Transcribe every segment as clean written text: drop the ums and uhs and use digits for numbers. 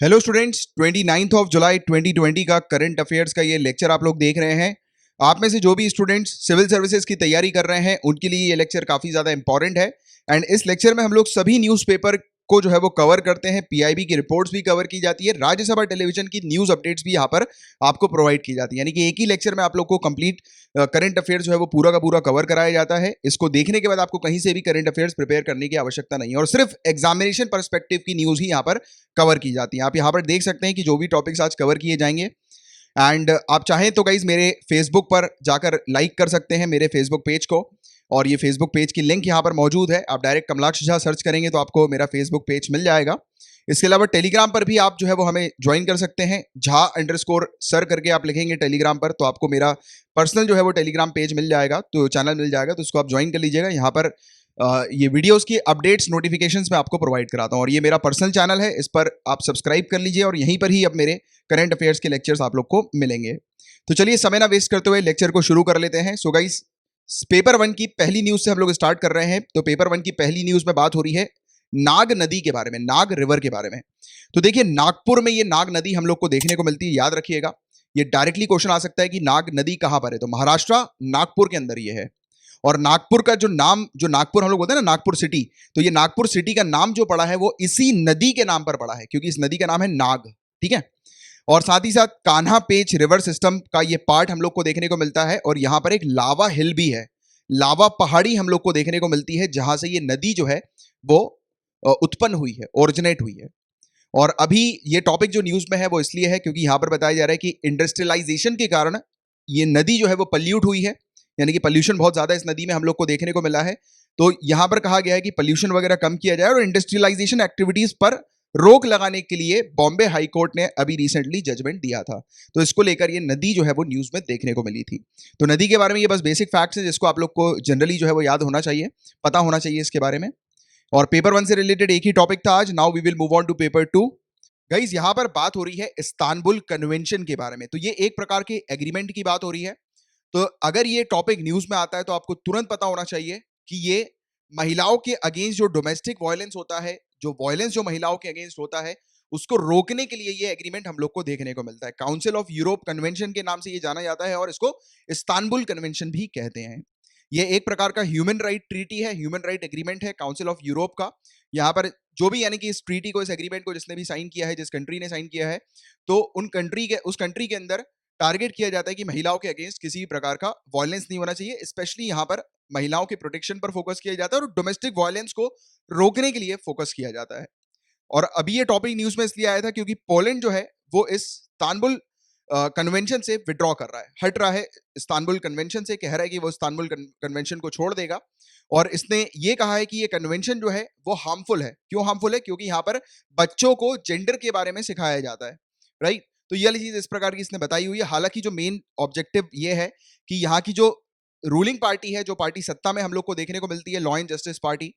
Hello students, 29 of July 2020 का current affairs का ये लेक्चर आप लोग देख रहे हैं। आप में से जो भी स्टूडेंट्स सिविल सर्विसेज की तैयारी कर रहे हैं उनके लिए ये लेक्चर काफ़ी ज़्यादा इंपॉर्टेंट है। एंड इस लेक्चर में हम लोग सभी न्यूज़पेपर को जो है वो कवर करते हैं। पीआईबी की रिपोर्ट्स भी कवर की जाती है, राज्यसभा टेलीविजन की न्यूज़ अपडेट्स भी यहाँ पर आपको प्रोवाइड की जाती है। यानी कि एक ही लेक्चर में आप लोग को कंप्लीट करंट अफेयर्स जो है वो पूरा का पूरा कवर कराया जाता है। इसको देखने के बाद आपको कहीं से भी करंट अफेयर्स प्रिपेयर करने की आवश्यकता नहीं है और सिर्फ एग्जामिनेशन पर्सपेक्टिव की न्यूज़ ही यहाँ पर कवर की जाती है। आप यहाँ पर देख सकते हैं कि जो भी टॉपिक्स आज कवर किए जाएंगे। एंड आप चाहें तो गाइज मेरे फेसबुक पर जाकर लाइक कर सकते हैं मेरे फेसबुक पेज को, और ये फेसबुक पेज की लिंक यहाँ पर मौजूद है। आप डायरेक्ट कमलाक्ष झा सर्च करेंगे तो आपको मेरा फेसबुक पेज मिल जाएगा। इसके अलावा टेलीग्राम पर भी आप जो है वो हमें ज्वाइन कर सकते हैं। झा_सर करके आप लिखेंगे टेलीग्राम पर तो आपको मेरा पर्सनल जो है वो टेलीग्राम पेज मिल जाएगा, तो चैनल मिल जाएगा, तो उसको आप ज्वाइन कर लीजिएगा। यहाँ पर ये वीडियोस की अपडेट्स नोटिफिकेशंस मैं आपको प्रोवाइड कराता हूँ और ये मेरा पर्सनल चैनल है, इस पर आप सब्सक्राइब कर लीजिए और यहीं पर ही अब मेरे करंट अफेयर्स के लेक्चर्स आप लोग को मिलेंगे। तो चलिए समय ना वेस्ट करते हुए लेक्चर को शुरू कर लेते हैं। सो गाइस, पेपर वन की पहली न्यूज से हम लोग स्टार्ट कर रहे हैं। तो पेपर वन की पहली न्यूज में बात हो रही है नाग नदी के बारे में, नाग रिवर के बारे में। तो देखिए, नागपुर में ये नाग नदी हम लोग को देखने को मिलती है, याद रखिएगा। ये डायरेक्टली क्वेश्चन आ सकता है कि नाग नदी कहां पर है, तो महाराष्ट्र नागपुर के अंदर ये है। और नागपुर का जो नाम, जो नागपुर हम लोग बोलते हैं ना नागपुर सिटी, तो ये नागपुर सिटी का नाम जो पड़ा है वो इसी नदी के नाम पर पड़ा है, क्योंकि इस नदी का नाम है नाग। ठीक है। और साथ ही साथ कान्हा पेच रिवर सिस्टम का ये पार्ट हम लोग को देखने को मिलता है और यहां पर एक लावा हिल भी है, लावा पहाड़ी हम लोग को देखने को मिलती है, जहां से ये नदी जो है वो उत्पन्न हुई है, ओरिजिनेट हुई है। और अभी ये टॉपिक जो न्यूज में है वो इसलिए है क्योंकि यहां पर बताया जा रहा है कि इंडस्ट्रियलाइजेशन के कारण ये नदी जो है वो पल्यूट हुई है, यानी कि पॉल्यूशन बहुत ज्यादा इस नदी में हम लोग को देखने को मिला है। तो यहां पर कहा गया है कि पॉल्यूशन वगैरह कम किया जाए और इंडस्ट्रियलाइजेशन एक्टिविटीज पर रोक लगाने के लिए बॉम्बे हाई कोर्ट ने अभी रिसेंटली जजमेंट दिया था। तो इसको लेकर ये नदी जो है वो न्यूज में देखने को मिली थी। तो नदी के बारे में ये बस बेसिक फैक्ट्स है जिसको आप लोग को जनरली जो है वो याद होना चाहिए, पता होना चाहिए इसके बारे में। और पेपर वन से रिलेटेड एक ही टॉपिक था आज। Now we will move on to paper two. Guys, यहां पर बात हो रही है इस्तांबुल कन्वेंशन के बारे में। तो ये एक प्रकार के एग्रीमेंट की बात हो रही है। तो अगर ये टॉपिक न्यूज में आता है तो आपको तुरंत पता होना चाहिए कि ये महिलाओं के अगेंस्ट जो डोमेस्टिक वायलेंस होता है, जो वायलेंस जो महिलाओं के अगेंस्ट होता है, उसको रोकने के लिए ये एग्रीमेंट हम लोग को देखने को मिलता है। काउंसिल ऑफ यूरोप कन्वेंशन के नाम से ये जाना जाता है और इसको इस्तांबुल कन्वेंशन भी कहते हैं। ये एक प्रकार का ह्यूमन राइट ट्रीटी है, ह्यूमन राइट एग्रीमेंट है काउंसिल ऑफ यूरोप का। यहाँ पर जो भी, यानी कि इस ट्रीटी को, इस एग्रीमेंट को जिसने भी साइन किया है, जिस कंट्री ने साइन किया है, तो उस कंट्री के अंदर टारगेट किया जाता है कि महिलाओं के अगेंस्ट किसी भी प्रकार का वायलेंस नहीं होना चाहिए। स्पेशली यहाँ पर महिलाओं के प्रोटेक्शन पर फोकस किया जाता है और डोमेस्टिक वायलेंस को रोकने के लिए फोकस किया जाता है। और अभी ये टॉपिक न्यूज में इसलिए आया था क्योंकि पोलैंड जो है वो इस इस्तांबुल कन्वेंशन से विड्रॉ कर रहा है, हट रहा है इस्तांबुल कन्वेंशन से, कह रहा है कि वो इस्तांबुल कन्वेंशन को छोड़ देगा। और इसने ये कहा है कि ये कन्वेंशन जो है वो हार्मफुल है। क्यों हार्मफुल है? क्योंकि यहाँ पर बच्चों को जेंडर के बारे में सिखाया जाता है, राइट। तो ये वाली चीज इस प्रकार की इसने बताई हुई है। हालांकि जो मेन ऑब्जेक्टिव ये है कि यहाँ की जो रूलिंग पार्टी है, जो पार्टी सत्ता में हम लोग को देखने को मिलती है, लॉ एंड जस्टिस पार्टी,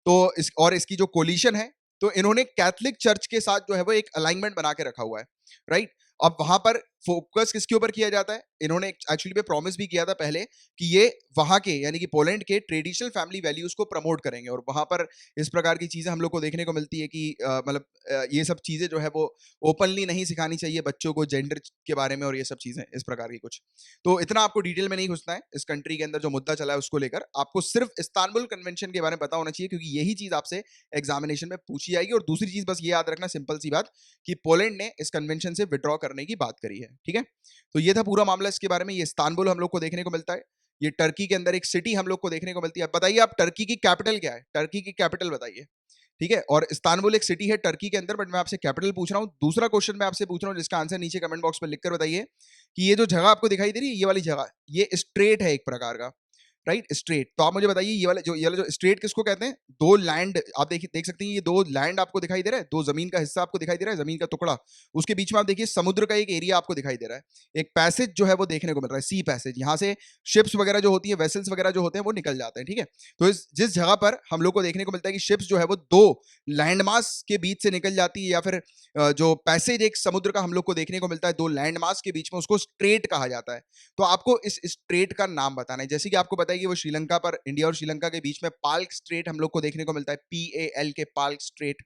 तो इसकी जो कोलिशन है, तो इन्होंने कैथलिक चर्च के साथ जो है वो एक अलाइनमेंट बना के रखा हुआ है, राइट। अब वहां पर फोकस किसके ऊपर किया जाता है? इन्होंने एक्चुअली में प्रॉमिस भी किया था पहले कि ये वहां के, यानी कि पोलैंड के ट्रेडिशनल फैमिली वैल्यूज को प्रमोट करेंगे। और वहां पर इस प्रकार की चीजें हम लोग को देखने को मिलती है कि मतलब ये सब चीजें जो है वो ओपनली नहीं सिखानी चाहिए बच्चों को, जेंडर के बारे में और ये सब चीजें इस प्रकार की कुछ। तो इतना आपको डिटेल में नहीं घुसना है। इस कंट्री के अंदर जो मुद्दा चला है उसको लेकर आपको सिर्फ इस्तांबुल कन्वेंशन के बारे में पता होना चाहिए, क्योंकि यही चीज आपसे एग्जामिनेशन में पूछी जाएगी। और दूसरी चीज बस ये याद रखना, सिंपल सी बात, कि पोलैंड ने इस कन्वेंशन से विड्रॉ करने की बात करी है। ठीक है। तो ये था पूरा मामला इसके बारे में। ये इस्तांबुल हम लोग को देखने को मिलता है, ये टर्की के अंदर एक सिटी हम लोग को देखने को मिलती है। बताइए आप, टर्की की कैपिटल क्या है? टर्की की कैपिटल बताइए। ठीक है। और इस्तांबुल एक सिटी है टर्की के अंदर, बट मैं आपसे कैपिटल पूछ रहा हूं। दूसरा क्वेश्चन मैं आपसे पूछ रहा हूं जिसका आंसर नीचे कमेंट बॉक्स में लिखकर बताइए कि ये जो जगह आपको दिखाई दे रही है, ये वाली जगह, ये स्ट्रेट है एक प्रकार का, राइट, स्ट्रेट। तो आप मुझे बताइए ये वाला जो स्ट्रेट किसको कहते हैं? दो लैंड आप देख सकते हैं, ये दो लैंड आपको दिखाई दे रहा है, दो जमीन का हिस्सा आपको दिखाई दे रहा है, जमीन का टुकड़ा, उसके बीच में आप देखिए समुद्र का एक एरिया आपको दिखाई दे रहा है। एक पैसेज जो है वो देखने को मिल रहा है, सी पैसेज। यहाँ से शिप्स वगैरह जो होती है, वेसल्स वगैरह जो होते हैं, वो निकल जाते हैं। ठीक है। तो जिस जगह पर हम लोग को देखने को मिलता है कि शिप्स जो है वो दो लैंडमास के बीच से निकल जाती है, या फिर जो पैसेज एक समुद्र का हम लोग को देखने को मिलता है दो लैंडमास के बीच में, उसको स्ट्रेट कहा जाता है। तो आपको इस स्ट्रेट का नाम बताना है। जैसे कि आपको पता है जाएगी वो श्रीलंका पर, इंडिया और श्रीलंका के बीच में पाल्क स्ट्रेट हम लोग को देखने को मिलता है, PAL के पाल्क स्ट्रेट।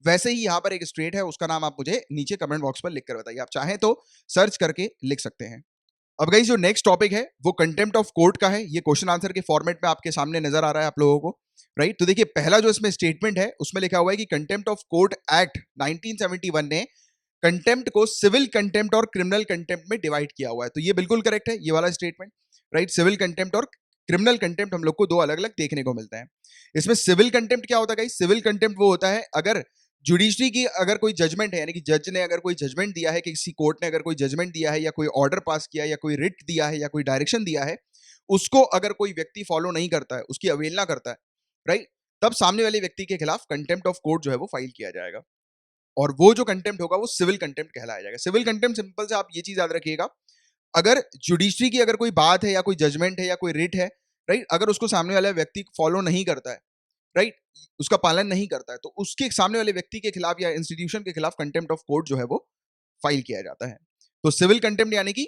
वैसे ही यहाँ पर एक स्ट्रेट है, उसका नाम आप मुझे नीचे कमेंट बॉक्स पर लिख कर बताइए, आप चाहें तो सर्च करके लिख सकते हैं। अब गाइस जो नेक्स्ट टॉपिक है वो कंटेम्प्ट ऑफ कोर्ट का है। ये क्वेश्चन आंसर के फॉर्मेट में आपके सामने नजर आ रहा है आप लोगों को, राइट। तो देखिए पहला जो इसमें स्टेटमेंट है उसमें लिखा हुआ है कि कंटेम्प्ट ऑफ कोर्ट एक्ट 1971 ने कंटेम्प्ट को सिविल कंटेम्प्ट और क्रिमिनल कंटेम्प्ट में डिवाइड किया हुआ है। तो ये बिल्कुल करेक्ट है, ये वाला स्टेटमेंट, राइट। सिविल कंटेम्प्ट और क्रिमिनल कंटेम्प्ट हम लोग को दो अलग अलग देखने को मिलता है। इसमें सिविल कंटेम्प्ट क्या होता है गाइस? सिविल कंटेम्प्ट वो होता है अगर जुडिशरी की अगर कोई जजमेंट है, यानी कि जज ने अगर कोई जजमेंट दिया है, कि किसी कोर्ट ने अगर कोई जजमेंट दिया है या कोई ऑर्डर पास किया है या कोई रिट दिया है या कोई डायरेक्शन दिया है, उसको अगर कोई व्यक्ति फॉलो नहीं करता है, उसकी अवहेलना करता है, राइट, तब सामने वाले व्यक्ति के खिलाफ कंटेम्प्ट ऑफ कोर्ट जो है वो फाइल किया जाएगा, और वो जो कंटेम्प्ट होगा वो सिविल कंटेम्प्ट कहलाया जाएगा। सिविल कंटेम्प्ट सिंपल से आप ये चीज याद रखिएगा, अगर जुडिशरी की अगर कोई बात है या कोई जजमेंट है या कोई रिट है, राइट, अगर उसको सामने वाला व्यक्ति फॉलो नहीं करता है, राइट, उसका पालन नहीं करता है, तो उसके सामने वाले व्यक्ति के खिलाफ या इंस्टीट्यूशन के खिलाफ कंटेम्प्ट ऑफ कोर्ट जो है वो फाइल किया जाता है। तो सिविल कंटेम्प्ट यानी कि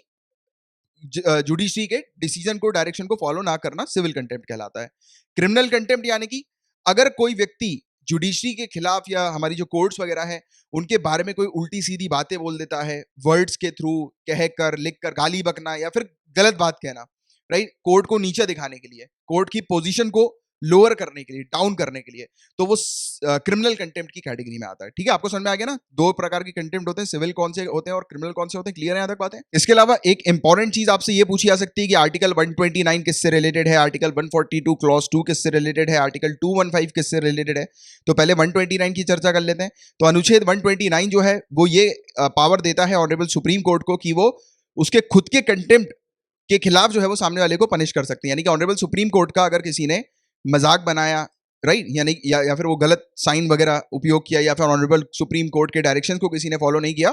जुडिशरी के डिसीजन को, डायरेक्शन को फॉलो ना करना सिविल कंटेम्प्ट कहलाता है। क्रिमिनल कंटेम्प्ट यानी कि अगर कोई व्यक्ति जुडिशरी के खिलाफ या हमारी जो कोर्ट्स वगैरह है उनके बारे में कोई उल्टी सीधी बातें बोल देता है, वर्ड्स के थ्रू, कहकर, लिखकर, गाली बकना या फिर गलत बात कहना, राइट, कोर्ट को नीचे दिखाने के लिए, कोर्ट की पोजीशन को लोअर करने के लिए, डाउन करने के लिए, तो वो क्रिमिनल कंटेम्प्ट की कैटेगरी में आता है। ठीक है, आपको समझ में आ गया ना? दो प्रकार के कंटेम्प्ट होते हैं, सिविल कौन से होते हैं और क्रिमिनल कौन से होते हैं। क्लियर है यहाँ तक बातें? इसके अलावा एक इंपॉर्टेंट चीज आपसे ये पूछी जा सकती है कि आर्टिकल 129 किससे रिलेटेड है, आर्टिकल 142 क्लॉज 2 किससे रिलेटेड है, आर्टिकल 215 किससे रिलेटेड है। तो पहले 129 की चर्चा कर लेते हैं। तो अनुच्छेद 129 जो है वो ये पावर देता है ऑनरेबल सुप्रीम कोर्ट को कि वो उसके खुद के कंटेम्प्ट के खिलाफ जो है वो सामने वाले को पनिश कर सकते हैं। यानी कि ऑनरेबल सुप्रीम कोर्ट का अगर किसी ने मजाक बनाया, राइट, यानी या फिर वो गलत साइन वगैरह उपयोग किया या फिर ऑनरेबल सुप्रीम कोर्ट के डायरेक्शन को किसी ने फॉलो नहीं किया,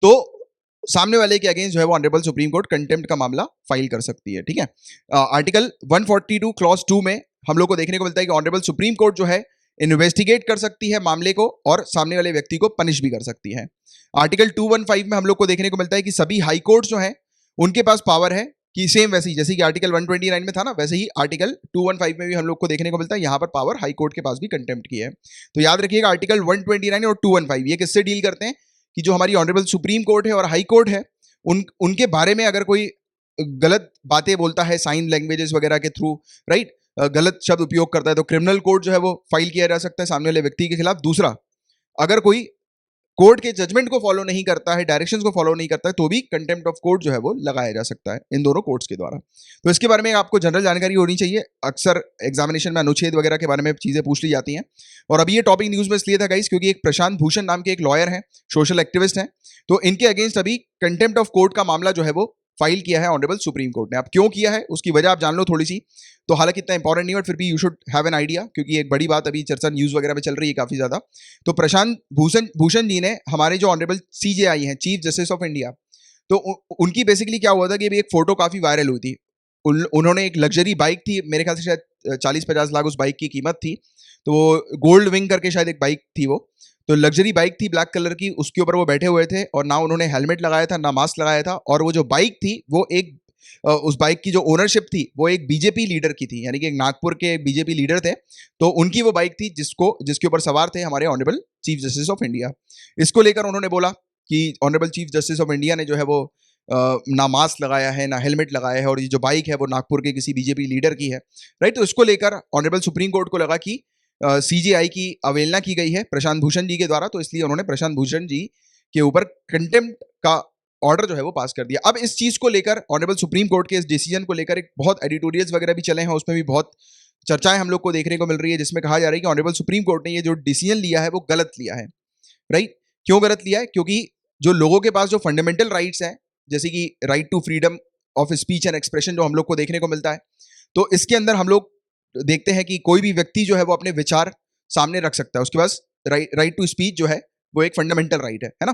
तो सामने वाले के अगेंस्ट जो है वो ऑनरेबल सुप्रीम कोर्ट कंटेम्प्ट का मामला फाइल कर सकती है। ठीक है, आर्टिकल 142 क्लॉज 2 में हम लोग को देखने को मिलता है कि ऑनरेबल सुप्रीम कोर्ट जो है इन्वेस्टिगेट कर सकती है मामले को और सामने वाले व्यक्ति को पनिश भी कर सकती है। आर्टिकल 215 में हम लोग को देखने को मिलता है कि सभी हाई कोर्ट जो है उनके पास पावर है कि सेम वैसे ही जैसे कि आर्टिकल 129 में था ना, वैसे ही आर्टिकल 215 में भी हम लोग को देखने को मिलता है, यहां पर पावर हाई कोर्ट के पास भी कंटेम्प्ट की है। तो याद रखिएगा आर्टिकल 129 और 215 ये किससे डील करते हैं कि जो हमारी ऑनरेबल सुप्रीम कोर्ट है और हाई कोर्ट है उनके बारे में अगर कोई गलत बातें बोलता है साइन लैंग्वेजेस वगैरह के थ्रू, राइट, गलत शब्द उपयोग करता है, तो क्रिमिनल कोर्ट जो है वो फाइल किया जा सकता है सामने वाले व्यक्ति के खिलाफ। दूसरा, अगर कोई कोर्ट के जजमेंट को फॉलो नहीं करता है, डायरेक्शंस को फॉलो नहीं करता है, तो भी कंटेम्प्ट ऑफ कोर्ट जो है वो लगाया जा सकता है इन दोनों कोर्ट्स के द्वारा। तो इसके बारे में आपको जनरल जानकारी होनी चाहिए। अक्सर एग्जामिनेशन में अनुच्छेद वगैरह के बारे में चीजें पूछ ली जाती हैं। और अभी ये टॉपिक न्यूज में इसलिए था गाइस क्योंकि एक प्रशांत भूषण नाम के एक लॉयर हैं, सोशल एक्टिविस्ट हैं, तो इनके अगेंस्ट अभी कंटेम्प्ट ऑफ कोर्ट का मामला जो है वो फाइल किया है ऑनरेबल सुप्रीम कोर्ट ने। अब क्यों किया है उसकी वजह आप जान लो थोड़ी सी, तो हालांकि इतना इंपॉर्टेंट नहीं है, फिर भी you should have an idea, क्योंकि एक बड़ी बात अभी चर्चा न्यूज वगैरह में चल रही है काफी ज्यादा। तो प्रशांत भूषण जी ने हमारे जो ऑनरेबल CJI हैं, चीफ जस्टिस ऑफ इंडिया, तो उनकी बेसिकली क्या हुआ था कि अभी एक फोटो काफी वायरल हुई थी। उन्होंने एक लग्जरी बाइक थी, मेरे ख्याल से शायद 40-50 लाख उस बाइक की कीमत थी, तो वो गोल्ड विंग करके शायद एक बाइक थी, वो तो लग्जरी बाइक थी ब्लैक कलर की, उसके ऊपर वो बैठे हुए थे और ना उन्होंने हेलमेट लगाया था ना मास्क लगाया था, और वो जो बाइक थी वो एक उस बाइक की जो ओनरशिप थी वो एक बीजेपी लीडर की थी, यानी कि एक नागपुर के बीजेपी लीडर थे, तो उनकी वो बाइक थी जिसके ऊपर सवार थे हमारे honourable chief justice of India. इसको लेकर उन्होंने बोला कि honourable chief justice of India ने जो है वो ना मास्क लगाया है ना हेलमेट लगाया है, और ये जो बाइक है वो नागपुर के किसी बीजेपी लीडर की है, राइट। तो इसको लेकर ऑनरेबल सुप्रीम कोर्ट को लगा कि CJI की अवहेलना की गई है प्रशांत भूषण जी के द्वारा, तो इसलिए उन्होंने प्रशांत भूषण जी के ऊपर कंटेम्प्ट का ऑर्डर जो है वो पास कर दिया। अब इस चीज को लेकर ऑनरेबल सुप्रीम कोर्ट के इस डिसीजन को लेकर एक बहुत एडिटोरियल्स वगैरह भी चले हैं, उसमें भी बहुत चर्चाएं हम लोग को देखने को मिल रही है, जिसमें कहा जा रहा है कि ऑनरेबल सुप्रीम कोर्ट ने ये जो डिसीजन लिया है वो गलत लिया है, राइट। क्यों गलत लिया है? क्योंकि जो लोगों के पास जो फंडामेंटल राइट्स हैं, जैसे कि right to freedom of speech and expression जो हम लोग को देखने को मिलता है, तो इसके अंदर हम लोग देखते हैं कि कोई भी व्यक्ति जो है वो अपने विचार सामने रख सकता है, उसके पास राइट टू स्पीच जो है वो एक फंडामेंटल राइट है ना।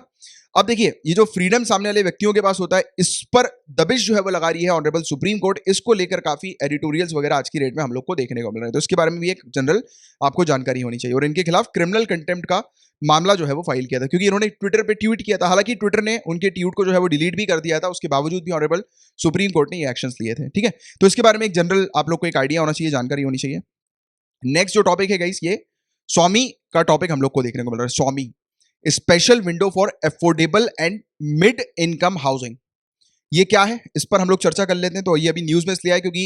अब देखिए, ये जो फ्रीडम सामने वाले व्यक्तियों के पास होता है, इस पर दबिश जो है वो लगा रही है ऑनरेबल सुप्रीम कोर्ट। इसको लेकर काफी एडिटोरियल्स वगैरह आज की डेट में हम लोग को देखने को मिल रहे हैं, तो इसके बारे में भी एक जनरल आपको जानकारी होनी चाहिए। और इनके खिलाफ क्रिमिनल कंटेम्प्ट का मामला जो है वो फाइल किया था, क्योंकि इन्होंने ट्विटर पे ट्वीट किया था। हालांकि ट्विटर ने उनके ट्वीट को जो है वो डिलीट भी कर दिया था, उसके बावजूद भी ऑनरेबल सुप्रीम कोर्ट ने ये एक्शंस लिए थे, ठीक है। तो इसके बारे में एक जनरल आप लोग को एक आइडिया होना चाहिए, जानकारी होनी चाहिए। नेक्स्ट जो टॉपिक है गाइस, ये स्वामी का टॉपिक हम लोग को देखने को मिल रहा है। स्वामी, special window for affordable and mid income housing, ये क्या है, इस पर हम लोग चर्चा कर लेते हैं। तो ये अभी न्यूज में इसलिए आया क्योंकि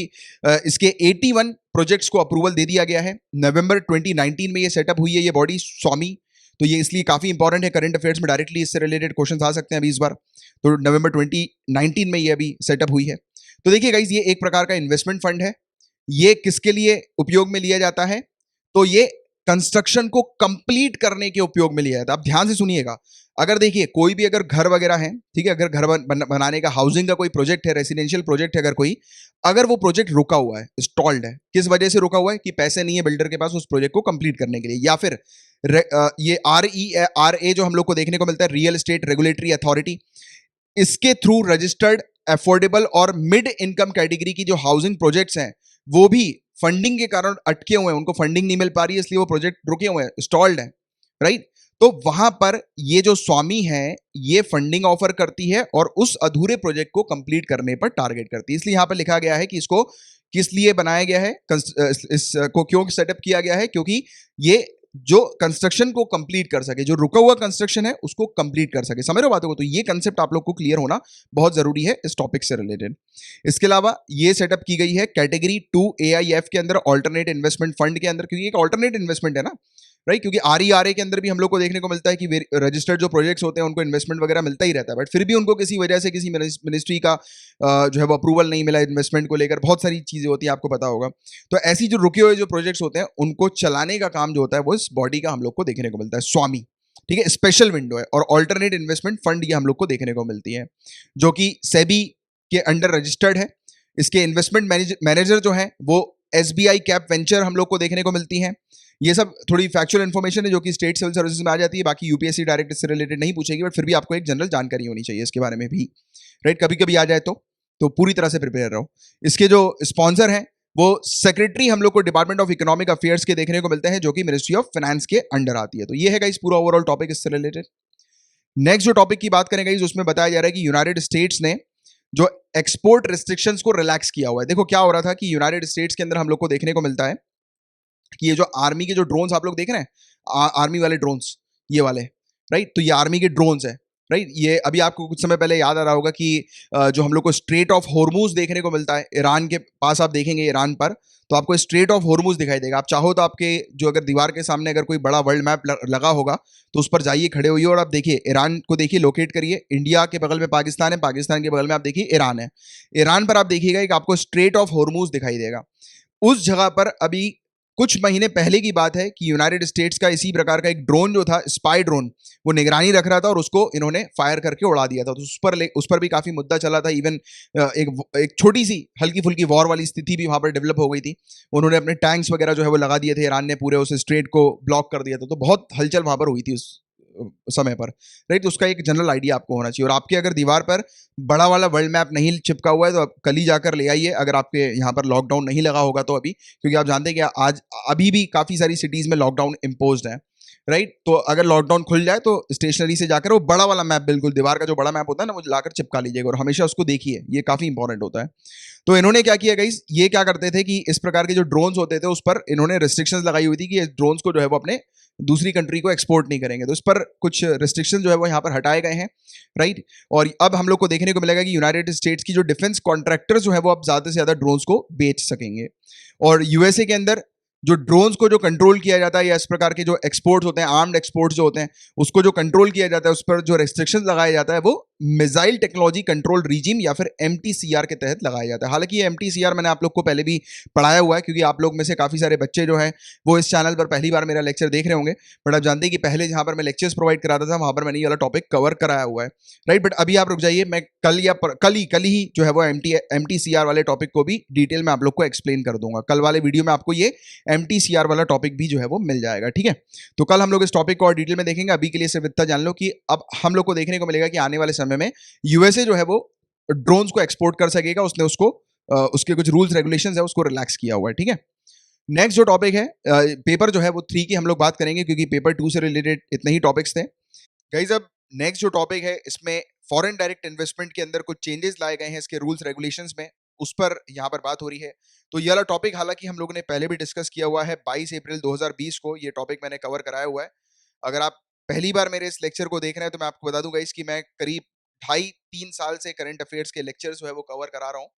इसके 81 प्रोजेक्ट्स को अप्रूवल दे दिया गया है। नवंबर 2019 में ये सेटअप हुई है ये बॉडी स्वामी, तो ये इसलिए काफी इंपॉर्टेंट है। करंट अफेयर्स में डायरेक्टली इससे रिलेटेड क्वेश्चन आ सकते हैं अभी इस बार। तो नवंबर 2019 में ये अभी सेटअप हुई है। तो देखिए गाइज, ये एक प्रकार का इन्वेस्टमेंट फंड है। ये किसके लिए उपयोग में लिया जाता है, तो ये कंस्ट्रक्शन को कंप्लीट करने के उपयोग में लिया जाता है। आप ध्यान से सुनिएगा, अगर देखिए कोई भी अगर घर वगैरह है, ठीक है, अगर घर बनाने का हाउसिंग का कोई प्रोजेक्ट है, रेसिडेंशियल प्रोजेक्ट है, अगर वो प्रोजेक्ट रुका हुआ है, स्टॉल्ड है, किस वजह से रुका हुआ है कि पैसे नहीं है बिल्डर के पास उस प्रोजेक्ट को कंप्लीट करने के लिए, या फिर ये RERA जो हम लोग को देखने को मिलता है, रियल एस्टेट रेगुलेटरी अथॉरिटी, इसके थ्रू रजिस्टर्ड अफोर्डेबल और मिड इनकम कैटेगरी की जो हाउसिंग प्रोजेक्ट्स हैं, वो भी फंडिंग के कारण अटके हुए हैं, उनको फंडिंग नहीं मिल पा रही है, इसलिए वो प्रोजेक्ट रुके हुए हैं, स्टॉल्ड है, राइट। तो वहां पर ये जो स्वामी है, ये फंडिंग ऑफर करती है और उस अधूरे प्रोजेक्ट को कंप्लीट करने पर टारगेट करती है। इसलिए यहां पर लिखा गया है कि इसको किस लिए बनाया गया है, इसको क्यों सेटअप किया गया है, क्योंकि ये जो कंस्ट्रक्शन को कंप्लीट कर सके, जो रुका हुआ कंस्ट्रक्शन है उसको कंप्लीट कर सके। समझ रहे हो बातों को? तो ये कंसेप्ट आप लोग को क्लियर होना बहुत जरूरी है इस टॉपिक से रिलेटेड। इसके अलावा ये सेटअप की गई है कैटेगरी 2 AIF के अंदर, ऑल्टरनेट इन्वेस्टमेंट फंड के अंदर, क्योंकि एक ऑल्टरनेट इन्वेस्टमेंट है ना, राइट। क्योंकि RERA के अंदर भी हम लोग को देखने को मिलता है कि रजिस्टर्ड जो प्रोजेक्ट्स होते हैं उनको इन्वेस्टमेंट वगैरह मिलता ही रहता है, बट फिर भी उनको किसी वजह से किसी मिनिस्ट्री का जो है वो अप्रूवल नहीं मिला इन्वेस्टमेंट को लेकर, बहुत सारी चीजें होती है, आपको पता होगा। तो ऐसी जो रुके हुए जो प्रोजेक्ट्स होते हैं उनको चलाने का काम जो होता है वो इस बॉडी का हम लोग को देखने को मिलता है, स्वामी, ठीक है। स्पेशल विंडो है और ऑल्टरनेट इन्वेस्टमेंट फंड ये हम लोग को देखने को मिलती है, जो कि सेबी के अंडर रजिस्टर्ड है। इसके इन्वेस्टमेंट मैनेजर जो है वो SBI कैप वेंचर हम लोग को देखने को मिलती है। ये सब थोड़ी फैक्चुअल इन्फॉर्मेशन है जो कि स्टेट सिविल सर्विसेज में आ जाती है, बाकी UPSC डायरेक्ट इससे रिलेटेड नहीं पूछेगी, बट फिर भी आपको एक जनरल जानकारी होनी चाहिए इसके बारे में भी, राइट। कभी कभी आ जाए तो पूरी तरह से प्रिपेयर रहो। इसके जो स्पॉन्सर हैं वो सेक्रेटरी हम लोग को डिपार्टमेंट ऑफ इकोनॉमिक अफेयर्स के देखने को मिलते हैं, जो कि मिनिस्ट्री ऑफ फाइनेंस के अंडर आती है। तो ये है गाइस पूरा ओवरऑल टॉपिक इससे रिलेटेड। नेक्स्ट जो टॉपिक की बात करें गाइस, उसमें बताया जा रहा है कि यूनाइटेड स्टेट्स ने जो एक्सपोर्ट रिस्ट्रिक्शंस को रिलैक्स किया हुआ है। देखो क्या हो रहा था कि यूनाइटेड स्टेट्स के अंदर हम लोग को देखने को मिलता है कि ये जो आर्मी के जो ड्रोन्स आप लोग देख रहे हैं, आर्मी वाले ड्रोन्स, ये वाले, राइट। तो ये आर्मी के ड्रोन्स है, राइट। ये अभी आपको कुछ समय पहले याद आ रहा होगा कि जो हम लोग को स्ट्रेट ऑफ हॉर्मूज देखने को मिलता है ईरान के पास, आप देखेंगे ईरान पर तो आपको स्ट्रेट ऑफ हॉर्मूज दिखाई देगा। आप चाहो तो आपके जो अगर दीवार के सामने अगर कोई बड़ा वर्ल्ड मैप लगा होगा तो उस पर जाइए, खड़े होइए और आप देखिए ईरान को, देखिए लोकेट करिए। इंडिया के बगल में पाकिस्तान है, पाकिस्तान के बगल में आप देखिए ईरान है। ईरान पर आप देखिएगा कि आपको स्ट्रेट ऑफ हॉर्मूज दिखाई देगा। उस जगह पर अभी कुछ महीने पहले की बात है कि यूनाइटेड स्टेट्स का इसी प्रकार का एक ड्रोन जो था, स्पाई ड्रोन, वो निगरानी रख रहा था और उसको इन्होंने फायर करके उड़ा दिया था। तो उस पर भी काफी मुद्दा चला था। इवन एक छोटी सी हल्की फुल्की वॉर वाली स्थिति भी वहां पर डेवलप हो गई थी। उन्होंने अपने टैंक्स वगैरह जो है वो लगा दिए थे, ईरान ने पूरे उस स्ट्रेट को ब्लॉक कर दिया था। तो बहुत हलचल वहां पर हुई थी उस समय पर, राइट। तो उसका एक जनरल आइडिया आपको होना चाहिए। और आपके अगर दीवार पर बड़ा वाला वर्ल्ड मैप नहीं चिपका हुआ है तो आप कल ही जाकर ले आइए, अगर आपके यहाँ पर लॉकडाउन नहीं लगा होगा तो अभी, क्योंकि आप जानते हैं कि आज अभी भी काफी सारी सिटीज में लॉकडाउन इम्पोज्ड है, राइट। तो अगर लॉकडाउन खुल जाए तो स्टेशनरी से जाकर वो बड़ा वाला मैप, बिल्कुल दीवार का जो बड़ा मैप होता है ना, वो लाकर चिपका लीजिएगा और हमेशा उसको देखिए, ये काफी इंपॉर्टेंट होता है। तो इन्होंने क्या किया गाइस, ये क्या करते थे कि इस प्रकार के जो ड्रोन्स होते थे उस पर इन्होंने रिस्ट्रिक्शंस लगाई हुई थी कि इस ड्रोन्स को जो है वो अपने दूसरी कंट्री को एक्सपोर्ट नहीं करेंगे। तो इस पर कुछ रिस्ट्रिक्शन जो है वो यहाँ पर हटाए गए हैं, राइट। और अब हम लोग को देखने को मिलेगा कि यूनाइटेड स्टेट्स की जो डिफेंस कॉन्ट्रैक्टर जो है वो अब ज्यादा से ज्यादा ड्रोन्स को बेच सकेंगे। और USA के अंदर जो ड्रोन्स को जो कंट्रोल किया जाता है, या इस प्रकार के जो एक्सपोर्ट्स होते हैं, आर्म्ड एक्सपोर्ट्स जो होते हैं, उसको जो कंट्रोल किया जाता है, उस पर जो रेस्ट्रिक्शन लगाया जाता है वो मिसाइल टेक्नोलॉजी कंट्रोल रीजिम या फिर एमटीसीआर के तहत लगाया जाता है। हालांकि ये एमटीसीआर मैंने आप लोग को पहले भी पढ़ाया हुआ है, क्योंकि आप लोग में से काफ़ी सारे बच्चे जो हैं वो इस चैनल पर पहली बार मेरा लेक्चर देख रहे होंगे। बट आप जानते हैं कि पहले जहाँ पर मैं लेक्चर्स प्रोवाइड कराता था वहाँ पर मैंने ये वाला टॉपिक कवर कराया हुआ है, राइट। बट अभी आप रुक जाइए, मैं कल ही जो है वो एमटीसीआर वाले टॉपिक को भी डिटेल में आप लोग को एक्सप्लेन कर दूंगा। कल वाले वीडियो में आपको ये एमटीसीआर वाला टॉपिक भी जो है वो मिल जाएगा, ठीक है। तो कल हम लोग इस टॉपिक को और डिटेल में देखेंगे। अभी के लिए सिर्फ इतना जान लो कि अब हम लोग को देखने को मिलेगा कि आने वाले समय में यूएसए जो है वो ड्रोन्स को एक्सपोर्ट कर सकेगा। उसने उसको उसके कुछ रूल्स रेगुलेशंस है उसको रिलैक्स किया हुआ है, ठीक है। नेक्स्ट जो टॉपिक है पेपर जो है वो 3 की हम लोग बात करेंगे, क्योंकि पेपर 2 से रिलेटेड इतने ही टॉपिक्स थे गाइस। अब नेक्स्ट जो टॉपिक है इसमें फॉरेन डायरेक्ट इन्वेस्टमेंट के अंदर कुछ चेंजेस लाए गए हैं इसके रूल्स रेगुलेशंस में, उस पर यहाँ पर बात हो रही है। तो ये वाला टॉपिक हालांकि हम लोगों ने पहले भी डिस्कस किया हुआ है, 22 अप्रैल 2020 को ये टॉपिक मैंने कवर कराया हुआ है। अगर आप पहली बार मेरे इस लेक्चर को देख रहे हैं तो मैं आपको बता दूंगा इसकी मैं करीब 2.5-3 साल से करंट अफेयर्स के लेक्चर्स जो है वो कवर करा रहा हूँ।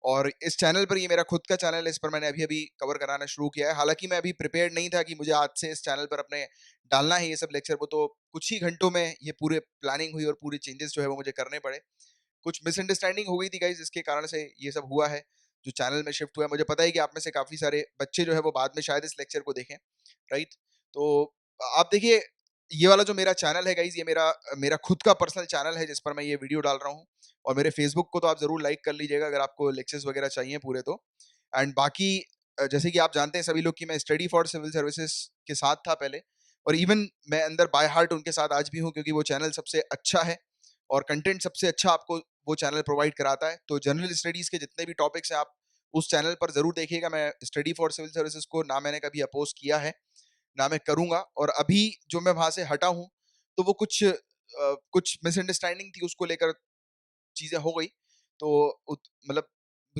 और इस चैनल पर, ये मेरा खुद का चैनल है, इस पर मैंने अभी अभी कवर कराना शुरू किया है। हालांकि मैं अभी प्रिपेयर्ड नहीं था कि मुझे आज से इस चैनल पर अपने डालना है ये सब लेक्चर, वो तो कुछ ही घंटों में ये पूरे प्लानिंग हुई और पूरे चेंजेस जो है वो मुझे करने पड़े। कुछ मिसअंडरस्टैंडिंग हो गई थी गाइज, जिसके कारण से ये सब हुआ है, जो चैनल में शिफ्ट हुआ है। मुझे पता है कि आप में से काफ़ी सारे बच्चे जो है वो बाद में शायद इस लेक्चर को देखें, राइट। तो आप देखिए, ये वाला जो मेरा चैनल है गाइज, ये मेरा मेरा खुद का पर्सनल चैनल है जिस पर मैं ये वीडियो डाल रहा हूँ। और मेरे फेसबुक को तो आप ज़रूर लाइक कर लीजिएगा अगर आपको लेक्चर्स वगैरह चाहिए पूरे तो। एंड बाकी जैसे कि आप जानते हैं सभी लोग कि मैं स्टडी फॉर सिविल सर्विसेज के साथ था पहले, और इवन मैं अंदर बाय हार्ट उनके साथ आज भी हूँ, क्योंकि वो चैनल सबसे अच्छा है और कंटेंट सबसे अच्छा आपको वो चैनल प्रोवाइड कराता है। तो जनरल स्टडीज़ के जितने भी टॉपिक्स हैं आप उस चैनल पर ज़रूर देखिएगा। मैं स्टडी फॉर सिविल सर्विसेज को ना मैंने कभी अपोज किया है ना मैं करूँगा। और अभी जो मैं वहाँ से हटा हूँ तो वो कुछ मिसअंडरस्टैंडिंग थी, उसको लेकर चीज़ें हो गई। तो मतलब